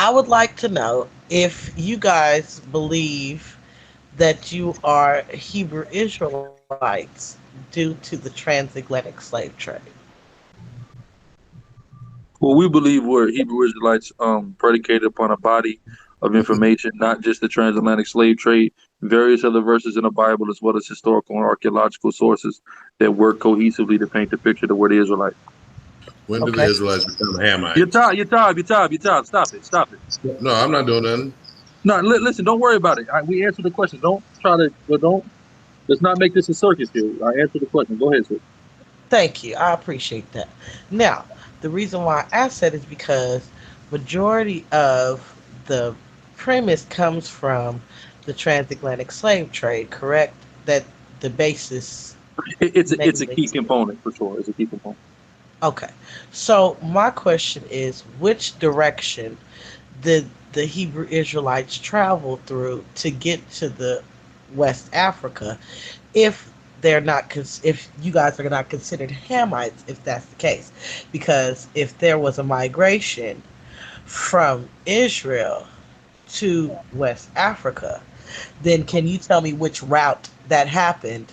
I would like to know if you guys believe that you are Hebrew Israelites due to the transatlantic slave trade. Well, we believe we're Hebrew Israelites, predicated upon a body of information, not just the transatlantic slave trade, various other verses in the Bible, as well as historical and archaeological sources that work cohesively to paint the picture of what the Israelites. When do Okay. the Israelites become Your Hamites? time, your time, your time, your time. Stop it, stop it. No, I'm not doing nothing. No, listen, don't worry about it. We answer the question. Don't try to, well, don't, let's not make this a circus here. I answer the question. Go ahead, sir. Thank you. I appreciate that. Now, the reason why I asked that is because majority of the premise comes from the transatlantic slave trade, correct? That the basis It's a mainly. key component for sure. It's a key component. Okay. So my question is, which direction did the Hebrew Israelites travel through to get to the West Africa if they're not if you guys are not considered Hamites if that's the case, because if there was a migration from Israel to West Africa, then can you tell me which route that happened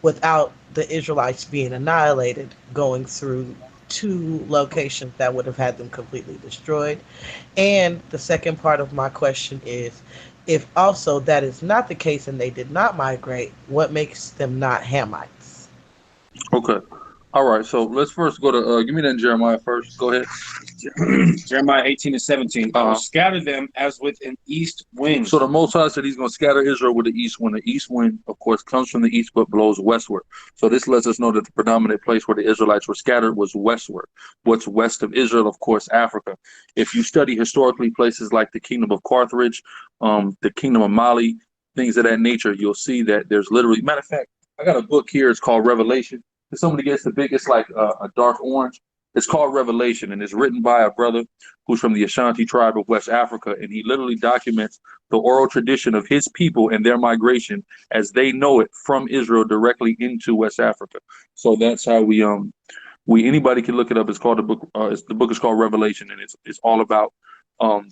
without the Israelites being annihilated, going through two locations that would have had them completely destroyed? And the second part of my question is, if also that is not the case and they did not migrate, what makes them not Hamites? Okay. All right. So let's first go to, give me that Jeremiah first. Go ahead. Jeremiah 18 and 17. I will Uh-huh. scatter them as with an east wind. So the Most High said He's going to scatter Israel with the east wind. The east wind, of course, comes from the east but blows westward. So this lets us know that the predominant place where the Israelites were scattered was westward. What's west of Israel, of course, Africa. If you study historically places like the Kingdom of Carthage, the Kingdom of Mali, things of that nature, you'll see that there's literally. Matter of fact, I got a book here. It's called Revelation. If somebody gets the big, it's like a dark orange. It's called Revelation, and it's written by a brother who's from the Ashanti tribe of West Africa, and he literally documents the oral tradition of his people and their migration as they know it from Israel directly into West Africa. So that's how we anybody can look it up. It's called the book. The book is called Revelation, and it's all about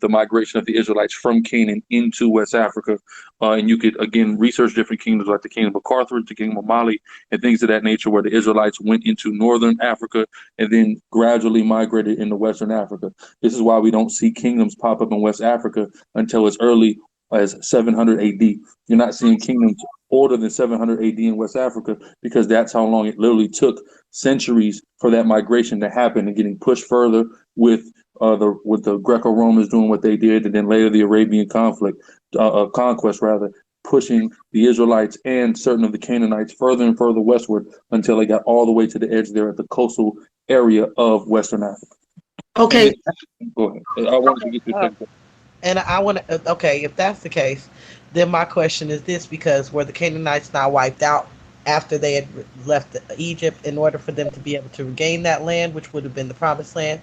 the migration of the Israelites from Canaan into West Africa. And you could again research different kingdoms like the Kingdom of Carthage, the Kingdom of Mali, and things of that nature, where the Israelites went into northern Africa and then gradually migrated into Western Africa. This is why we don't see kingdoms pop up in West Africa until as early as 700 AD. You're not seeing kingdoms older than 700 AD in West Africa because that's how long it literally took centuries for that migration to happen and getting pushed further with the Greco-Romans doing what they did, and then later the Arabian conquest rather, pushing the Israelites and certain of the Canaanites further and further westward until they got all the way to the edge there at the coastal area of Western Africa. And Okay. then, go ahead. I wanted to get your Uh, second point. and I want to, okay, if that's the case, then my question is this, because were the Canaanites not wiped out after they had left Egypt in order for them to be able to regain that land, which would have been the promised land?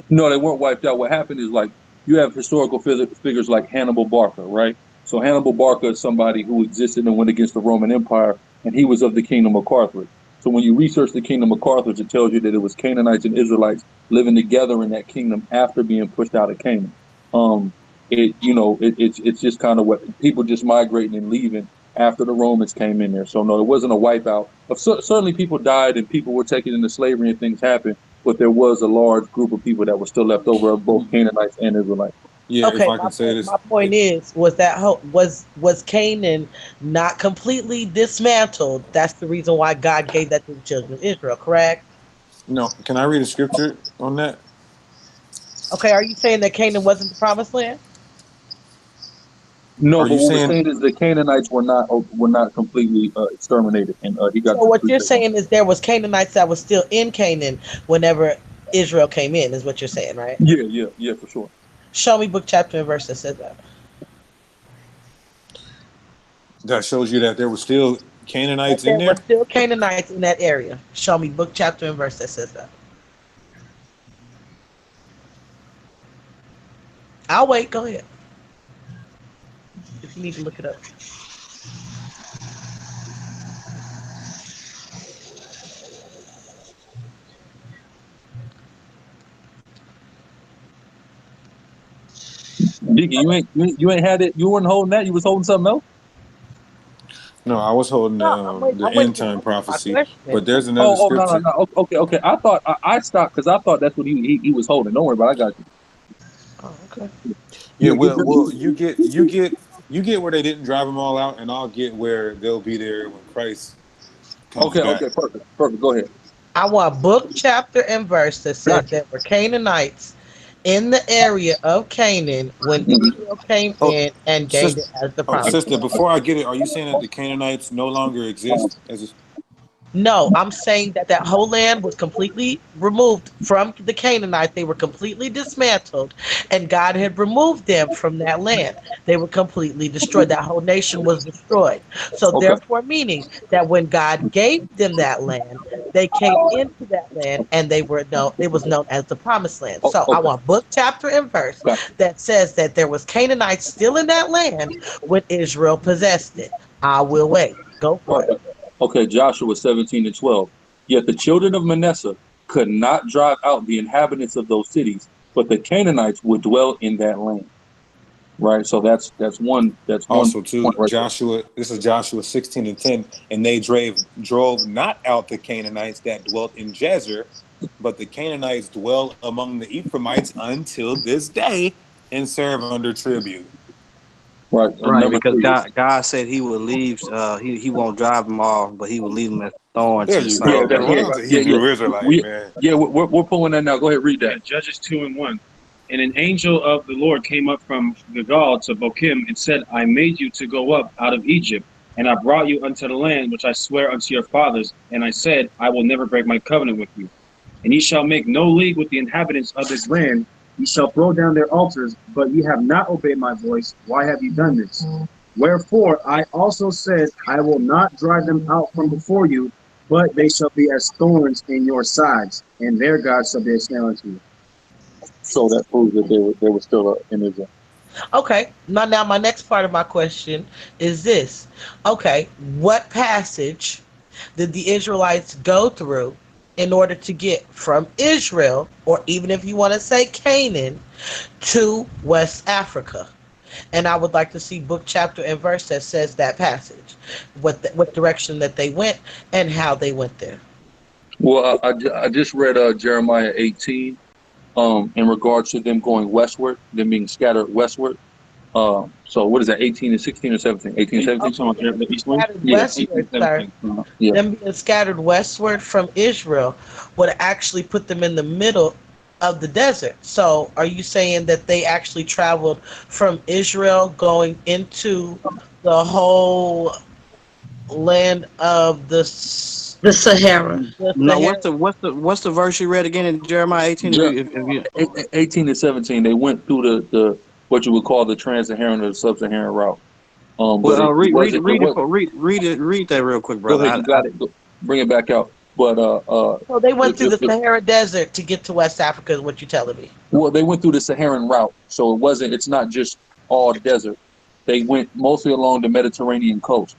No, they weren't wiped out. What happened is like you have historical figures like Hannibal Barca, right? So Hannibal Barca is somebody who existed and went against the Roman Empire, and he was of the Kingdom of Carthage. So when you research the Kingdom of Carthage, it tells you that it was Canaanites and Israelites living together in that kingdom after being pushed out of Canaan. Um, it's just kind of what people just migrating and leaving after the Romans came in there. So no, it wasn't a wipeout. Certainly, people died and people were taken into slavery and things happened, but there was a large group of people that were still left over of both Canaanites and Israelites. Yeah, if Okay, I can say my this, point is, was that was Canaan not completely dismantled? That's the reason why God gave that to the children of Israel, correct? no, can I read a scripture on that? Okay, are you saying that Canaan wasn't the promised land? No, Are but you what we're saying saying is the Canaanites were not completely exterminated, and he got So some what you're precept on saying is there was Canaanites that was still in Canaan whenever Israel came in, is what you're saying, right? that. Yeah, yeah, yeah, for sure. Show me book, chapter, and verse that says that. that shows you that there were still That Canaanites in there were there? still Canaanites in that area. Show me book, chapter, and verse that says that. I'll wait. Go ahead. If you need to look it up. Deacon, you ain't had it. You weren't holding that. You was holding something else. No, I was holding No, the I'm waiting end for you to time answer my prophecy, question. but there's another Oh, no, no, scripture. no. Okay. I thought I stopped because I thought that's what he was holding. Don't worry about it. I got you. Oh, okay. Yeah, Yeah, get well, you get where they didn't drive them all out, and I'll get where they'll be there when Christ comes back. okay, perfect. Go ahead. I want book, chapter, and verse that says Gotcha. there were Canaanites in the area of Canaan when Mhm. Israel came Oh, in and gained sister, it as the promise. sister, before I get it, are you saying that the Canaanites no longer exist? No, I'm saying that that whole land was completely removed from the Canaanites. They were completely dismantled, and God had removed them from that land. They were completely destroyed. That whole nation was destroyed. So, Okay. therefore, meaning that when God gave them that land, they came into that land, and they were known. It was known as the Promised Land. So, I Okay. want book, chapter, and verse Gotcha. that says that there was Canaanites still in that land when Israel possessed it. I will wait. Go for it. Okay. Okay. Joshua 17:12. Yet the children of Manasseh could not drive out the inhabitants of those cities, but the Canaanites would dwell in that land. Right. So that's one Also, point too, right there. Joshua. This is Joshua 16:10, and they drove not out the Canaanites that dwelt in Jazer, but the Canaanites dwell among the Ephraimites until this day and serve under tribute. Right. And Right, number because three. God said He would leave. He won't drive them all, but He will leave them as thorns There to the you Yeah. go, sight. That. man. Yeah. Ron's a Yeah. Yeah. Hebrew Israelite, We. man. Yeah. We're pulling that now. Go ahead. Read Yeah, that. Judges 2:1. And an angel of the Lord came up from Gilgal to Bochim and said, I made you to go up out of Egypt, and I brought you unto the land which I swear unto your fathers. And I said, I will never break my covenant with you. And ye shall make no league with the inhabitants of this land. Ye shall throw down their altars, but ye have not obeyed my voice. Why have ye done this? Wherefore I also said, I will not drive them out from before you, but they shall be as thorns in your sides, and their God shall be a snare unto you. So that proves that they were still in Israel. Okay. Now my next part of my question is this. Okay, what passage did the Israelites go through in order to get from Israel, or even if you want to say Canaan, to West Africa? And I would like to see book, chapter, and verse that says that passage, what direction that they went, and how they went there. Well, I just read Jeremiah 18 in regards to them going westward, them being scattered westward. So what is that, 18 and 16 or 17? 18, You 17? Okay, talking them about the being east wind? scattered Yeah, 18, westward, sir. 17. yeah. Them being scattered westward from Israel would actually put them in the middle of the desert. So, are you saying that they actually traveled from Israel going into the whole land of The Sahara. the No, Sahara? what's the verse you read again in Jeremiah 18? Jer- If you 18 to 17, they went through the what you would call the trans-Saharan or the sub-Saharan route. But well, it wasn't, it was, read that real quick, go brother. ahead, you got it. Bring it back out. But So they went through the it, Sahara Desert to get to West Africa. Is what you're telling me? well, they went through the Saharan route, so it's not just all desert. They went mostly along the Mediterranean coast,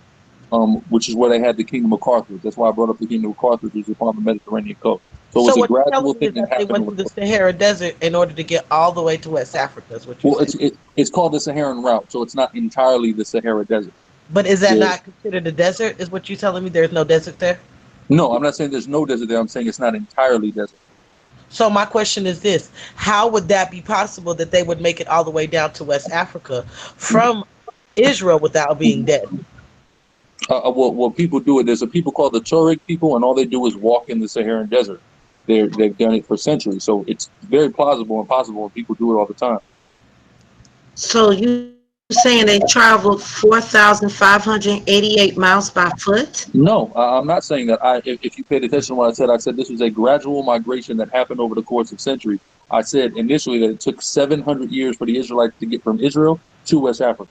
which is where they had the Kingdom of Carthage. That's why I brought up the Kingdom of Carthage, is upon the Mediterranean coast. So it So was a what you're gradual telling me thing is that that they happened went over through the the course. Sahara Desert in order to get all the way to West Africa. Is what you're Well, saying? it's called the Saharan route, so it's not entirely the Sahara Desert. But is that There, not considered a desert? Is what you're telling me? There's no desert there. no, I'm not saying there's no desert there. I'm saying it's not entirely desert. So my question is this: how would that be possible that they would make it all the way down to West Africa from Israel without being dead? Well, people do it. There's a people called the Tuareg people, and all they do is walk in the Saharan desert. They've done it for centuries, so it's very plausible and possible, and people do it all the time. So you saying they traveled 4,588 miles by foot? No, I'm not saying that. If you paid attention to what I said this was a gradual migration that happened over the course of centuries. I said initially that it took 700 years for the Israelites to get from Israel to West Africa.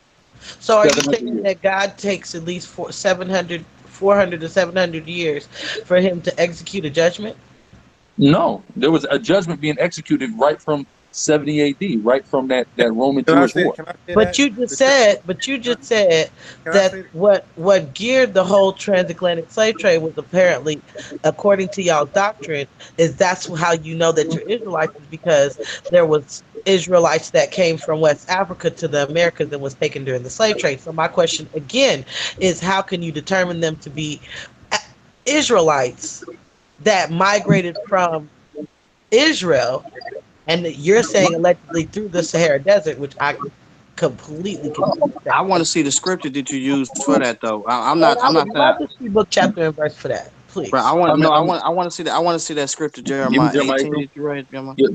So are you 700 saying years. that God takes at least 400 to 700 years for him to execute a judgment? No, there was a judgment being executed right from 70 AD, right from that Roman Can I Jewish say? war. Can I say But that? you just said, but you just said Can I that say? what geared the whole transatlantic slave trade was apparently, according to y'all doctrine, is that's how you know that you're Israelites is because there was Israelites that came from West Africa to the Americas and was taken during the slave trade. So my question again is, how can you determine them to be Israelites that migrated from Israel, and you're saying allegedly through the Sahara Desert, which I completely confuse I that. want to see the scripture that you used for that though. I'm And not. I I'm would not saying. love to see book, chapter, and verse for that, Bro, I please. want I mean, no. I mean, I want to see that. I want to see that scripture, give me Jeremiah Jeremiah 18. 18. Did you read Jeremiah? Yeah,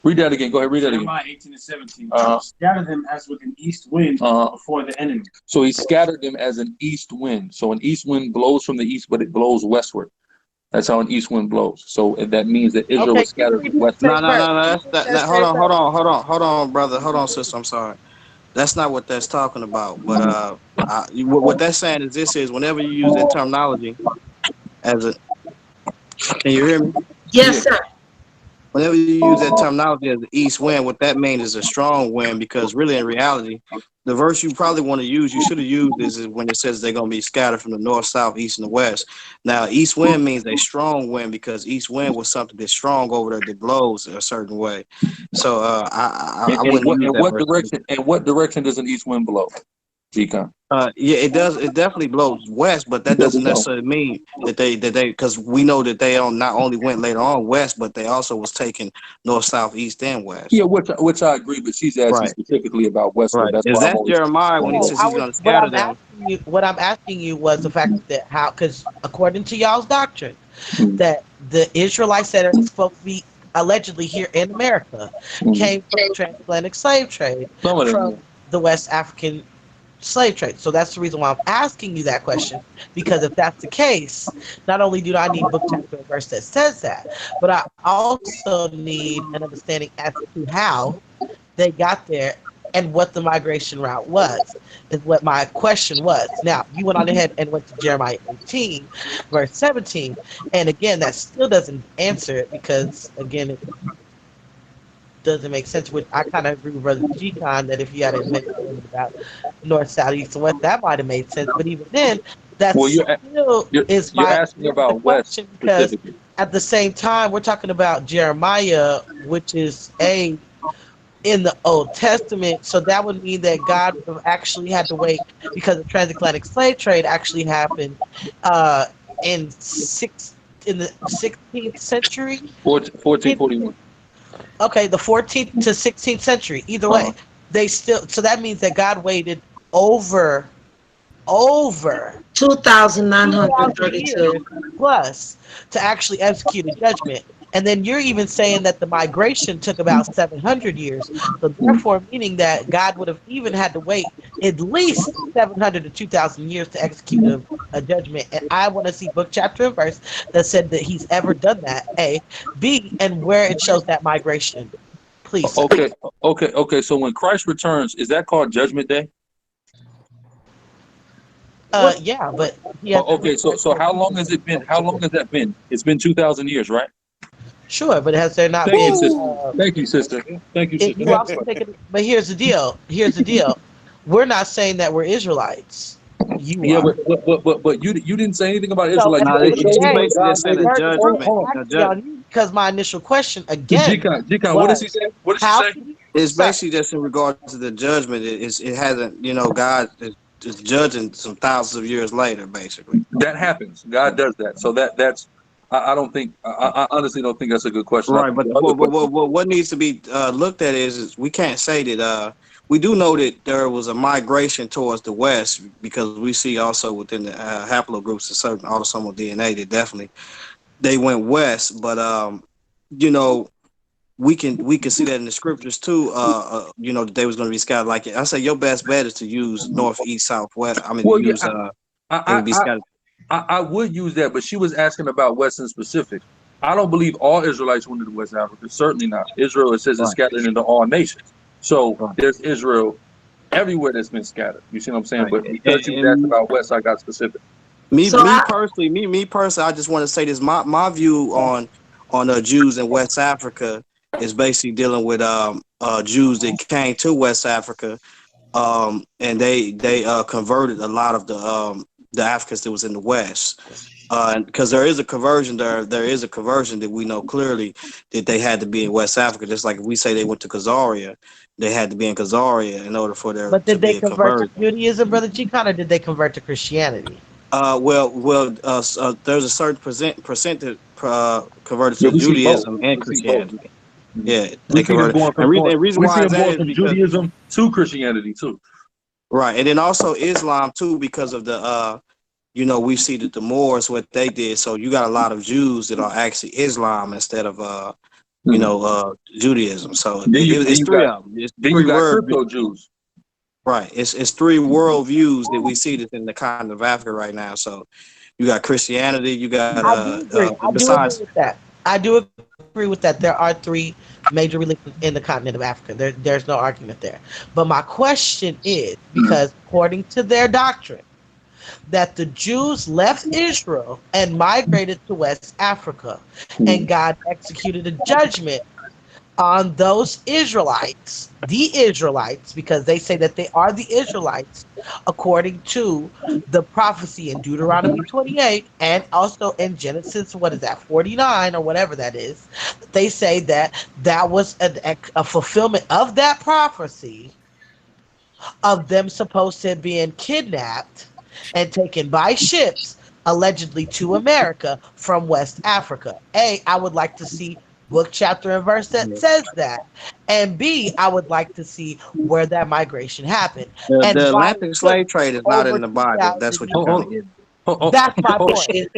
read that again. Go ahead, read that again. Jeremiah 18 and 17. Scatter them as with an east wind before the enemy. So he scattered them as an east wind. So an east wind blows from the east, but it blows westward. That's how an east wind blows. So that means that Israel Okay, was keep scattered reading that westward. No, same no, verse. no, no. Keep That's reading that. that That hold same on, hold verse. on, hold on, hold on, brother. Hold on, sister. I'm sorry. That's not what that's talking about. But what that's saying is this is whenever you use that terminology as a. Can you hear me? Yeah. Yes, sir. Whenever you use that terminology as the east wind, what that means is a strong wind because really in reality, the verse you probably want to use, you should have used is when it says they're going to be scattered from the north, south, east, and the west. Now, east wind means a strong wind because east wind was something that's strong over there that blows a certain way. So I And wouldn't use that what verse. direction? And what direction does an east wind blow? G-Con. Yeah, it does. It definitely blows west, but that It doesn't doesn't know. necessarily mean that they because we know that they not only went later on west, but they also was taking north, south, east, and Yeah, west. which I agree, but she's asking Right. specifically about westward. Right. That's Is why I'm that always. Jeremiah when he No, says I he's was. going to scatter them? What I'm asking you was the fact that how, because according to y'all's doctrine, Mhm. that the Israelites that are supposed to be allegedly here in America Mhm. came from the transatlantic slave trade Some of them, from yeah. the West African slave trade. So that's the reason why I'm asking you that question. Because if that's the case, not only do I need book, chapter, and verse that says that, but I also need an understanding as to how they got there and what the migration route was, is what my question was. Now, you went on ahead and went to Jeremiah 18, verse 17. And again, that still doesn't answer it because, again, it doesn't make sense. Which I kind of agree with Brother G-Con that if you had mentioned about north, south, east, and west, that might have made sense. But even then, that Well, still is you're my asking the about west question because specifically. at the same time, we're talking about Jeremiah, which is in the Old Testament. So that would mean that God would have actually had to wait because the transatlantic slave trade actually happened uh, in in the 16th century. 1441. Okay, the 14th to 16th century. Either Uh-huh. way, they still. So that means that God waited over over 2,000 2,932. years plus to actually execute a judgment. And then you're even saying that the migration took about 700 years. So therefore, meaning that God would have even had to wait at least 700 to 2,000 years to execute a judgment. And I want to see book, chapter, and verse that said that he's ever done that, A. B, and where it shows that migration. Please, sir. Okay, okay. So when Christ returns, is that called Judgment Day? Yeah, but he has to Okay, return so to a how long people. has it been? How long has that been? It's been 2,000 years, right? Sure, but has there not Thank you, been sister. Thank you, sister. Thank you, if sister. you also take it, but here's the deal. Here's the deal. We're not saying that we're Israelites. You Yeah, are. but you didn't say anything about So Israelites. at No, the But end it of the he shows you day, where basically God just said waited. a the Hold on, burden judgment. hold on. A actually judgment. on you because my initial question again G-Con, what does was, he say? What does she how say? can you, It's sir? basically just in regards to the judgment. It hasn't, God is judging some thousands of years later, basically. That happens. God does that. So that's. I don't think. I honestly don't think that's a good question. I Right, think but the other question. what needs to be looked at is we can't say that we do know that there was a migration towards the west because we see also within the haplogroups a certain autosomal DNA that definitely they went west, but you know we can see that in the scriptures too. That they was going to be scattered. Like I say, your best bet is to use north, east, south, west. I mean, to Well, yeah, use they I, would be I, scattered. I would use that, but she was asking about West in specific. I don't believe all Israelites went into West Africa. Certainly not. Israel, it says, is Right, scattered into all nations. So right, there's Israel everywhere that's been scattered. You see what I'm saying? right. But because she was asking And about West, I got specific. me So me personally, me personally, I just want to say this. My view on Jews in West Africa is basically dealing with Jews that came to West Africa, and they converted a lot of the Africans that was in the West. Because there is a conversion there is a conversion that we know clearly that they had to be in West Africa. Just like if we say they went to Khazaria, they had to be in Khazaria in order for there But to did they be a convert to conversion. Judaism, Brother G-Con, or did they convert to Christianity? There's a certain percentage converted Yeah, to we see both. Judaism and We see both. Christianity. Mhm. Yeah, We they see them converted. going And from going. reason We see why is them that going is from because Judaism to Christianity too. right, and then also Islam too because of the we see that the Moors what they did. So you got a lot of Jews that are actually Islam instead of Mhm. Judaism. So Then you then it's you three got of them. It's then you three got world crypto Jews. right. It's three world views that we see that's in the continent of Africa right now. So you got Christianity, you got I do agree. I do besides agree with that. I do agree with that. There are three major religions in the continent of Africa. There's no argument there. But my question is because according to their doctrine, that the Jews left Israel and migrated to West Africa, and God executed a judgment on those Israelites, the Israelites, because they say that they are the Israelites, according to the prophecy in Deuteronomy 28 and also in Genesis, what is that, 49 or whatever that is. They say that that was a fulfillment of that prophecy of them supposed to being kidnapped and taken by ships allegedly to America from West Africa. A, I would like to see book, chapter, and verse that says that. And B, I would like to see where that migration happened and the why it Atlantic took slave trade is not over in the Bible. 2,000 That's what you're Oh, years. trying oh, to get. oh, oh, That's my oh, point. shit.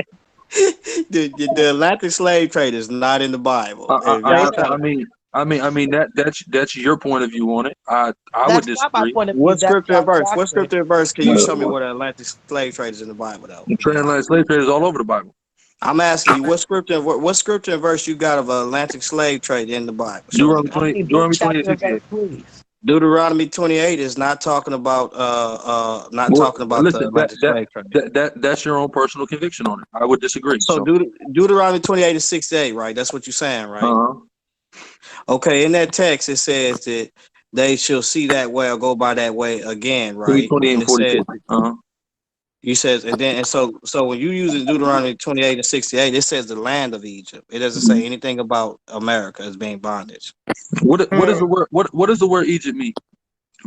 The Atlantic slave trade is not in the Bible. If y'all trying to I mean that's your point of view on it. I would That's not my disagree. point of view. what That's scripture and y'all's verse? What doctrine. scripture and verse can you show me where the Atlantic slave trade is in the Bible though? Transatlantic slave trade is all over the Bible. I'm asking you what scripture and verse you got of Atlantic slave trade in the Bible? Show me Deuteronomy that. I 20, mean, book, Deuteronomy chapter, and 28:68. verse, please. Deuteronomy 28 is not talking about Well, the listen, Atlantic slave trade. that's your own personal conviction on it. I would disagree. So So, Deuteronomy 28 is 68, right? That's what you're saying, right? uh, Okay, in that text it says that they shall see that way or go by that way again, right? 28 And and it says 42. Uh-huh. you says and so when you using Deuteronomy 28 and 68, it says the land of Egypt. It doesn't say anything about America as being bondage. What is the word? What does the word Egypt mean?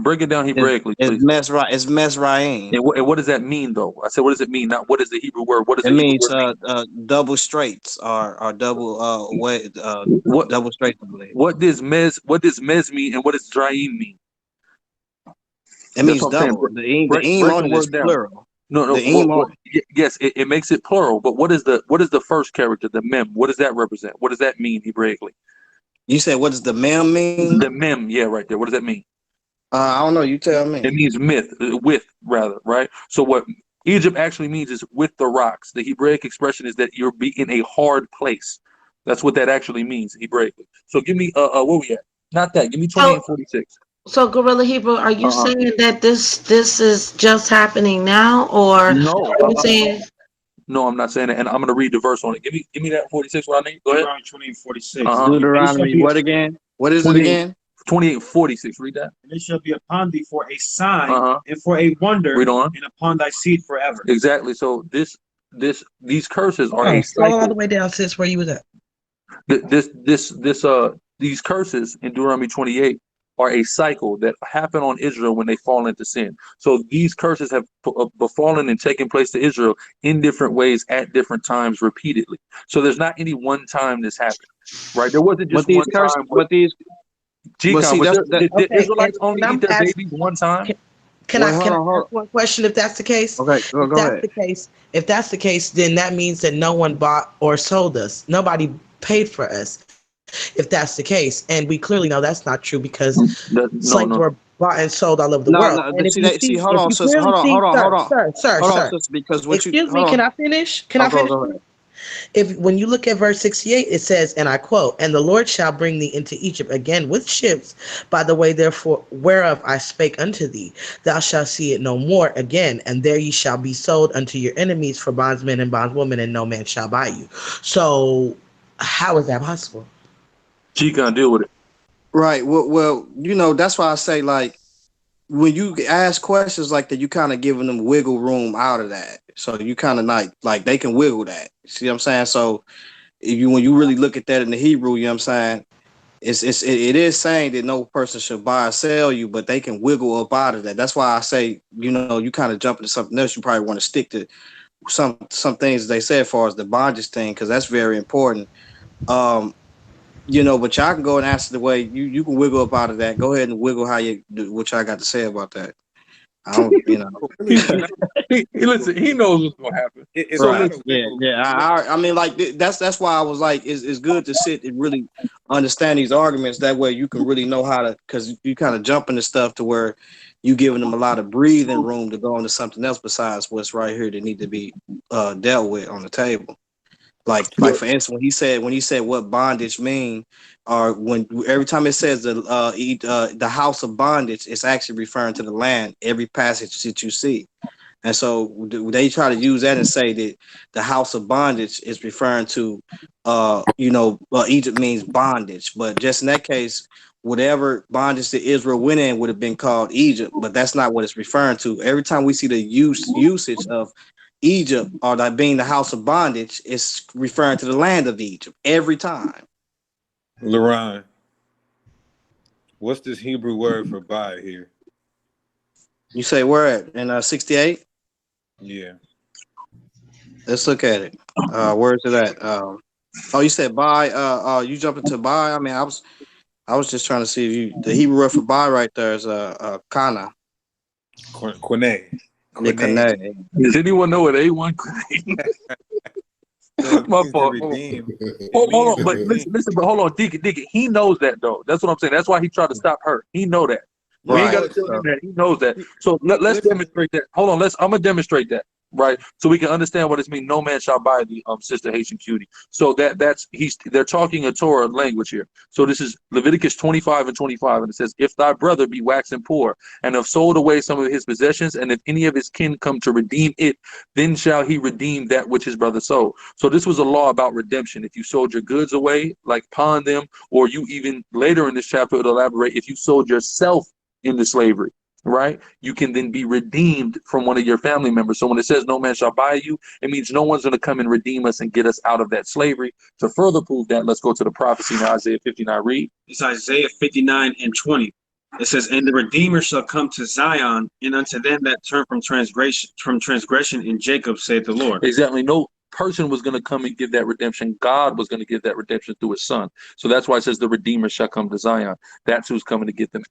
Break it down Hebraically, please. It's Mesraim. And what does that mean, though? I said, what does it mean? Not what is the Hebrew word? What does It the Hebrew means word mean? double straits or double way What double straits, I believe. what does mes mean, and what does draim mean? It That's means what I'm saying. double. The eam Break the on it is word down. plural. No, The no. eam on Yes, it makes it plural. But what is the first character, the mem? What does that represent? What does that mean Hebraically? You said what does the mem mean? The mem, yeah, right there. What does that mean? I don't know. You tell It me. means with rather, right? So what Egypt actually means is with the rocks. The Hebraic expression is that you're be in a hard place. That's what that actually means Hebraically. So give me where we at? Not that. Give me 20 and So, 46. so Gorilla Hebrew, are you Uh-huh. saying that this is just happening now, or are No, you saying? no, I'm not saying that. And I'm gonna read the verse on it. Give me that 46. What I need. Go ahead. Deuteronomy 20 and 46. Uh-huh. And it shall Deuteronomy be what again? What is it 28, again? 28, 46. Read that. and it shall be upon thee for a sign Uh-huh. and for a wonder, Read on. and upon thy seed forever. Exactly. So these curses are Oh, a scroll all cycle. the way down, sis, where you was at. These curses in Deuteronomy 28 are a cycle that happen on Israel when they fall into sin. So these curses have befallen and taken place to Israel in different ways at different times repeatedly. So there's not any one time this happened, right? There wasn't What just these one curse? time. What these? Well, GCOM, see, that's that. did Okay, Israelites and only eat I'm their asking, babies one time? Wait, can hold I on, hold ask one question? If that's the case, on. Okay, if go that's ahead. the case, if that's the case, then that means that no one bought or sold us. Nobody paid for us. If that's the case, and we clearly know that's not true because No, slaves no. were bought and sold all over the No, world. no. And if See you that? See, see, hold if on, you sister. clearly see, Hold on, hold on, sir, sister. Because what you excuse me, hold on. can I finish? Can Oh, I finish? go ahead. If when you look at verse 68, it says, and I quote, "And the Lord shall bring thee into Egypt again with ships, by the way therefore whereof I spake unto thee. Thou shalt see it no more again, and there ye shall be sold unto your enemies for bondsmen and bondwomen, and no man shall buy you." So, how is that possible? G gonna deal with it. Right. Well, that's why I say like when you ask questions like that, you kind of giving them wiggle room out of that. So you kind of like they can wiggle that. See what I'm saying? So when you really look at that in the Hebrew, you know what I'm saying? It is saying that no person should buy or sell you, but they can wiggle up out of that. That's why I say, you kind of jump into something else. You probably want to stick to some things they said as far as the bondage thing, because that's very important. Um, but y'all can go and answer the way you can wiggle up out of that. Go ahead and wiggle how you what y'all got to say about that. I don't. Listen, he knows what's gonna happen. It's So Right. not listen, a Yeah. wiggle. Yeah. I mean, like that's why I was like, it's good to sit and really understand these arguments. That way, you can really know how to, because you kind of jump into stuff to where you giving them a lot of breathing room to go into something else besides what's right here that need to be dealt with on the table. Like for instance, when he said what bondage mean, or when every time it says the house of bondage, it's actually referring to the land. Every passage that you see. And so they try to use that and say that the house of bondage is referring to, Egypt means bondage. But just in that case, whatever bondage that Israel went in would have been called Egypt, but that's not what it's referring to. Every time we see the usage of Egypt or that being the house of bondage, it's referring to the land of Egypt every time. LaRon, what's this Hebrew word for buy here? You say where at in 68? Yeah. Let's look at it. Where's it at? You said buy. You jumped into buy. I mean, I was just trying to see if the Hebrew word for buy right there is kana. Quene. Yeah, Kane. does anyone know what A1? So it My means to fault. redeem. Hold on, but Redeem. listen, but hold on, Deacon. He knows that though. That's what I'm saying. That's why he tried to stop her. He know that. We ain't Right. got to tell him that. He knows that. He- So let's listen. demonstrate that. Hold on. I'm gonna demonstrate that, right? So we can understand what it means. No man shall buy the sister Haitian cutie. So they're talking a Torah language here. So this is Leviticus 25 and 25, and it says, "If thy brother be waxen poor, and have sold away some of his possessions, and if any of his kin come to redeem it, then shall he redeem that which his brother sold." So this was a law about redemption. If you sold your goods away, like pawn them, or you even later in this chapter it'll elaborate, if you sold yourself into slavery, right? You can then be redeemed from one of your family members. So when it says no man shall buy you, it means no one's going to come and redeem us and get us out of that slavery. To further prove that, let's go to the prophecy now, Isaiah 59, read. It's Isaiah 59 and 20. It says, "And the Redeemer shall come to Zion, and unto them that turn from transgression in Jacob, saith the Lord." Exactly. No person was going to come and give that redemption. God was going to give that redemption through his son. So that's why it says the Redeemer shall come to Zion. That's who's coming to get us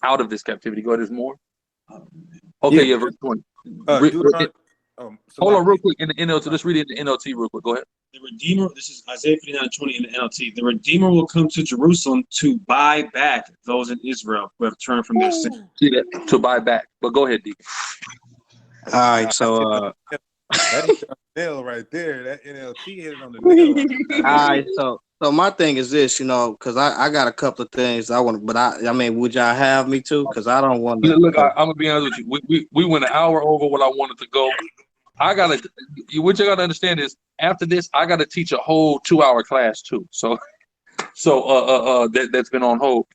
out of this captivity. Go ahead, there's more. Okay, yeah, verse 20. Deuteronomy. Hold on real quick in the NLT. Let's read it in the NLT real quick. Go ahead. The Redeemer, this is Isaiah 59:20 in the NLT. The Redeemer will come to Jerusalem to buy back those in Israel who have turned from their sin. See that? To buy back. But go ahead, Deacon. All right. So That is on the nail right there. That NLT hit it on the nail. all right. So my thing is this, because I got a couple of things I want, but I mean, would y'all have me too? Because I don't want to. Look, I'm gonna be honest with you. We went an hour over what I wanted to go. What you gotta understand is after this, I gotta teach a whole 2-hour class too. So that's been on hold.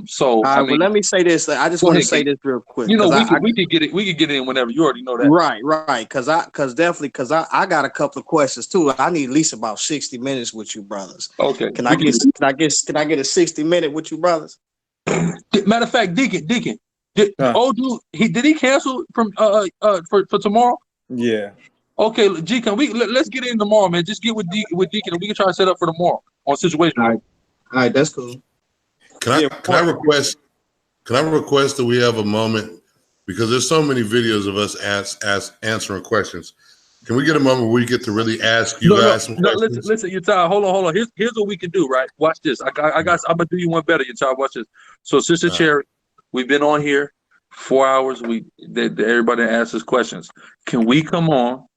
So All right, well, let me say this. I just want to say this real quick. we could get it. We could get in whenever. You already know that. Right. Because I got a couple of questions too. I need at least about 60 minutes with you, brothers. Okay. Can I get a 60-minute with you, brothers? Matter of fact, Deacon, did he cancel from for tomorrow? Yeah. Okay, Deacon, let's get in tomorrow, man. Just get with Deacon, and we can try to set up for tomorrow on situation. All right, that's cool. Can I request that we have a moment, because there's so many videos of us answering questions. Can we get a moment where we get to really ask you guys some questions? Listen, Yatai, hold on. Here's what we can do, right? Watch this. I'm gonna do you one better, Yatai. Watch this. So, Sister Cherry, we've been on here 4 hours. Everybody asks us questions. Can we come on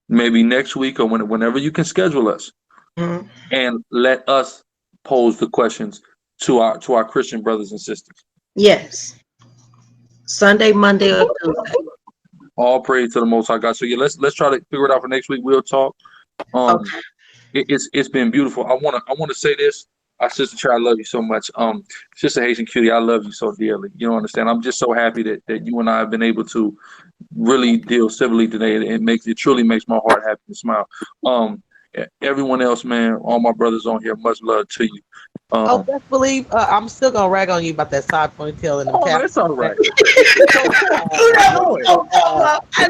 maybe next week or whenever you can schedule us, and let us pose the questions to our Christian brothers and sisters? Yes. Sunday, Monday, or Tuesday. All praise to the Most High God. So yeah, let's try to figure it out for next week. We'll talk. Okay. it's been beautiful. I wanna say this. Sister Chair, I love you so much. Sister Haitian Cutie, I love you so dearly. You don't understand. I'm just so happy that you and I have been able to really deal civilly today. It truly makes my heart happy and smile. Everyone else, man, all my brothers on here, much love to you. Oh, best believe I'm still gonna rag on you about that side ponytail and them Oh, tassels. that's all right.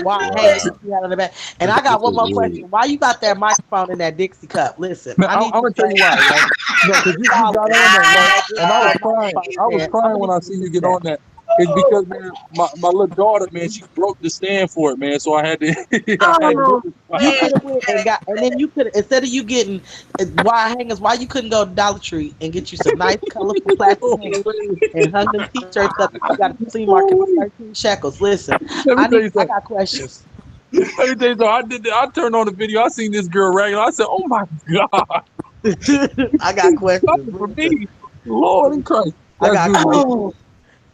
Why hanging out in the back? And I got one more question. Why you got that microphone in that Dixie cup? Listen, Man, I I'm need gonna tell you why, right? No, because you got on that, right? And I was crying. I was crying when I see you get on that. It's because, man, my little daughter, man, she broke the stand for it, man. So I had to, I had to Oh, get this. You could have went and got, and then you could instead of you getting wire hangers, why you couldn't go to Dollar Tree and get you some nice, colorful plastic hangers and hung them t-shirts up? You got a flea market for 13 shekels. Listen, Let me tell you I something. got questions. Let me tell you something. I turned on the video. I seen this girl ragging. I said, "Oh my God, I got questions. coming for Listen, me, Lord in Christ." I That's got beautiful, questions. oh,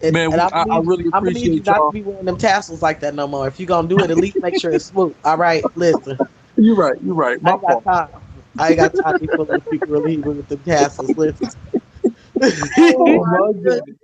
And man. I really I'm gonna need you appreciate not to y'all. be wearing them tassels like that no more. If you're gonna do it, at least make sure it's smooth. All right, listen. You're right. You're right. I My ain't got fault. time. I ain't got time to be fooling with people really with them tassels. Listen. Oh my my goodness. goodness.